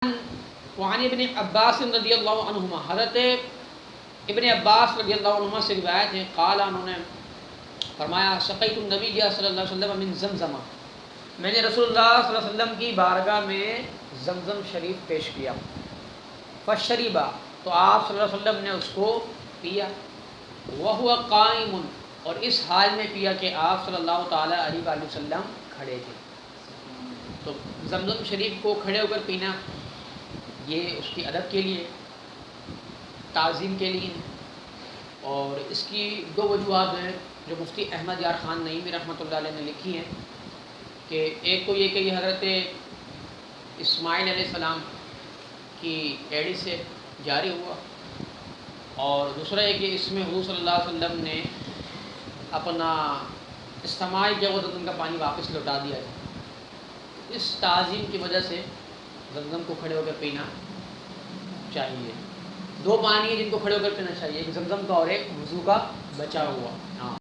وعن ابن عباس رضی اللہ عنہما، حضرت ابن عباس رضی اللہ عنہما سے روایت ہے، قال انہوں نے فرمایا سقیت النبی صلی اللہ علیہ وسلم من زمزم، میں نے رسول اللہ صلی اللہ علیہ وسلم کی بارگاہ میں زمزم شریف پیش کیا، فشربا، تو آپ صلی اللہ علیہ وسلم نے اس کو پیا، وہو قائم، اور اس حال میں پیا کہ آپ صلی اللہ تعالی علیہ وآلہ وسلم کھڑے تھے۔ تو زمزم شریف کو کھڑے ہو کر پینا یہ اس کی ادب کے لیے، تعظیم کے لیے، اور اس کی دو وجوہات ہیں جو مفتی احمد یار خان نعیمی رحمۃ اللہ علیہ نے لکھی ہیں، کہ ایک تو یہ کہ یہ حضرت اسماعیل علیہ السلام کی ایڑی سے جاری ہوا، اور دوسرا یہ کہ اس میں حضور صلی اللہ علیہ وسلم نے اپنا استعمال کیا وہ تو ان کا پانی واپس لوٹا دیا ہے۔ اس تعظیم کی وجہ سے زمزم کو کھڑے ہو کر پینا چاہیے۔ دو پانی ہیں جن کو کھڑے ہو کر پینا چاہیے، ایک زمزم کا اور ایک وضو کا بچا ہوا۔ ہاں